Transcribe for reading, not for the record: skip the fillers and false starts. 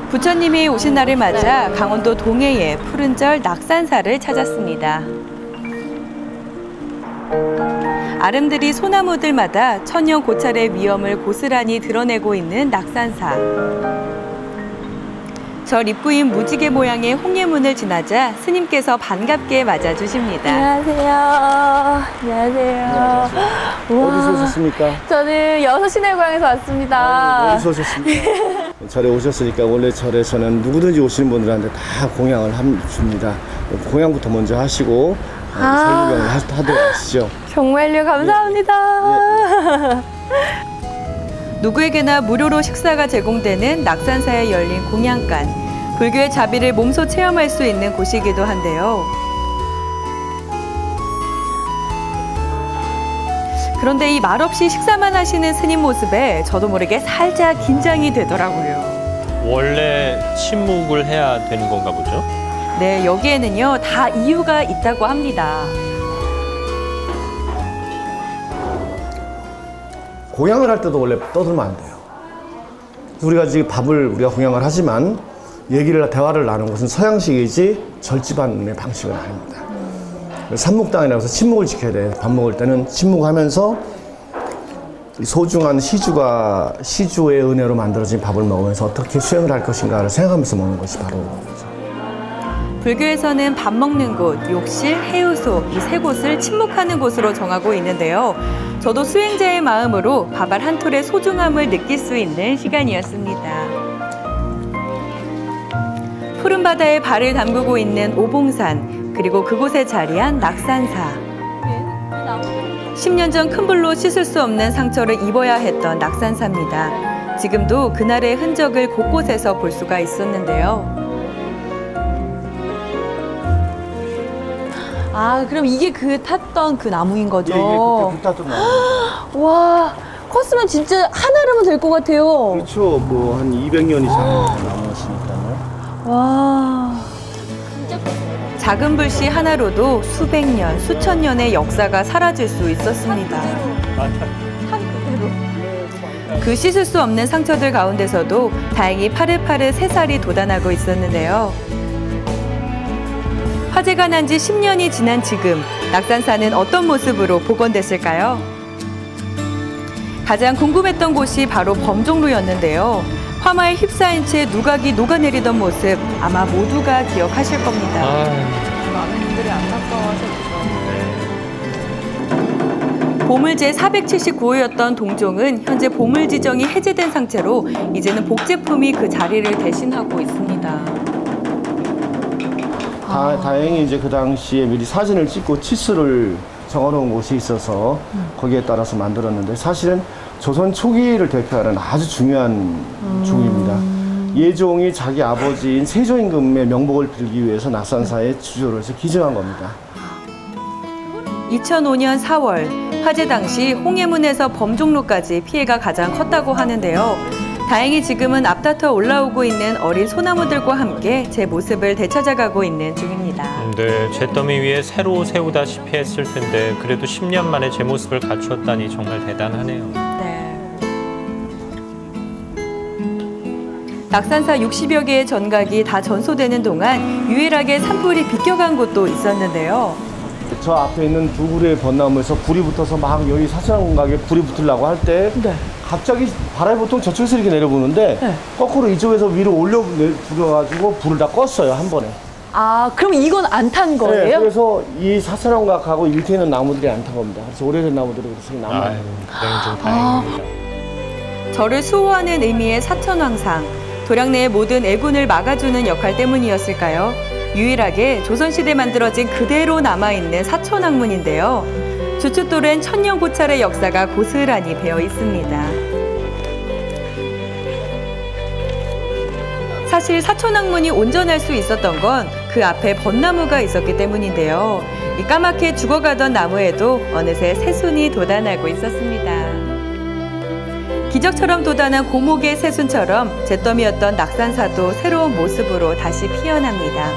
부처님이 오신 날을 맞아 강원도 동해의 푸른절 낙산사를 찾았습니다. 아름드리 소나무들마다 천년 고찰의 위엄을 고스란히 드러내고 있는 낙산사. 절 입구인 무지개 모양의 홍예문을 지나자 스님께서 반갑게 맞아주십니다. 안녕하세요. 안녕하세요. 어디서 오셨습니까? 저는 여수시내고향에서 왔습니다. 어디서 오셨습니까? 절에 오셨으니까 원래 절에서는 누구든지 오시는 분들한테 다 공양을 줍니다. 공양부터 먼저 하시고 설구경을 하도록 하시죠. 정말요, 감사합니다. 누구에게나 무료로 식사가 제공되는 낙산사에 열린 공양간. 불교의 자비를 몸소 체험할 수 있는 곳이기도 한데요. 그런데 이 말없이 식사만 하시는 스님 모습에 저도 모르게 살짝 긴장이 되더라고요. 원래 침묵을 해야 되는 건가 보죠? 네, 여기에는요, 다 이유가 있다고 합니다. 공양을 할 때도 원래 떠들면 안 돼요. 우리가 지금 밥을 우리가 공양을 하지만 대화를 나누는 것은 서양식이지 절집안의 방식은 아닙니다. 삼묵당이라고 해서 침묵을 지켜야 돼요. 밥 먹을 때는 침묵하면서 소중한 시주의 은혜로 만들어진 밥을 먹으면서 어떻게 수행을 할 것인가를 생각하면서 먹는 것이 바로 불교에서는 밥 먹는 곳, 욕실, 해유소 이 세 곳을 침묵하는 곳으로 정하고 있는데요. 저도 수행자의 마음으로 밥알 한 톨의 소중함을 느낄 수 있는 시간이었습니다. 푸른 바다에 발을 담그고 있는 오봉산, 그리고 그곳에 자리한 낙산사. 10년 전 큰 불로 씻을 수 없는 상처를 입어야 했던 낙산사입니다. 지금도 그날의 흔적을 곳곳에서 볼 수가 있었는데요. 아, 그럼 이게 탔던 그 나무인 거죠? 예, 이게 그때 탔던 나무. 와, 컸으면 진짜 한아름은 될 것 같아요. 그렇죠. 뭐 한 200년 이상 나무시니까요. 와. 작은 불씨 하나로도 수백 년, 수천 년의 역사가 사라질 수 있었습니다. 그 씻을 수 없는 상처들 가운데서도 다행히 파릇파릇 새살이 돋아나고 있었는데요. 화재가 난 지 10년이 지난 지금, 낙산사는 어떤 모습으로 복원됐을까요? 가장 궁금했던 곳이 바로 범종로였는데요. 화마에 휩싸인 채 누각이 녹아내리던 모습 아마 모두가 기억하실 겁니다. 많은 분들이 안타까워하셨죠. 보물제 479호였던 동종은 현재 보물 지정이 해제된 상태로 이제는 복제품이 그 자리를 대신하고 있습니다. 다행히 이제 그 당시에 미리 사진을 찍고 치수를 정해놓은 곳이 있어서 거기에 따라서 만들었는데 사실은 조선 초기를 대표하는 아주 중요한 종입니다. 예종이 자기 아버지인 세조임금의 명복을 빌기 위해서 낙산사에 주조를 해서 기증한 겁니다. 2005년 4월 화재 당시 홍해문에서 범종로까지 피해가 가장 컸다고 하는데요. 다행히 지금은 앞다퉈 올라오고 있는 어린 소나무들과 함께 제 모습을 되찾아가고 있는 중입니다. 네, 잿더미 위에 새로 세우다시피 했을 텐데 그래도 10년 만에 제 모습을 갖추었다니 정말 대단하네요. 네. 낙산사 60여 개의 전각이 다 전소되는 동안 유일하게 산불이 비껴간 곳도 있었는데요. 저 앞에 있는 두 그루의 벚나무에서 불이 붙어서 막 여기 사천각에 불이 붙으려고 할 때 갑자기 바람이 보통 저쪽에서 이렇게 내려보는데 거꾸로 이쪽에서 위로 올려가지고 불을 다 껐어요, 한 번에. 아, 그럼 이건 안 탄 거예요? 네, 그래서 이 사천각하고 이 밑에 있는 나무들이 안 탄 겁니다. 그래서 오래된 나무들이 그래서 남아요. 그냥 좀 다행입니다. 저를 수호하는 의미의 사천왕상, 도량내의 모든 애군을 막아주는 역할 때문이었을까요? 유일하게 조선시대에 만들어진 그대로 남아있는 사천왕문인데요. 주춧돌엔 천년 고찰의 역사가 고스란히 배어 있습니다. 사실 사천왕문이 온전할 수 있었던 건 그 앞에 벚나무가 있었기 때문인데요. 이 까맣게 죽어가던 나무에도 어느새 새순이 돋아나고 있었습니다. 기적처럼 돋아난 고목의 새순처럼 잿더미였던 낙산사도 새로운 모습으로 다시 피어납니다.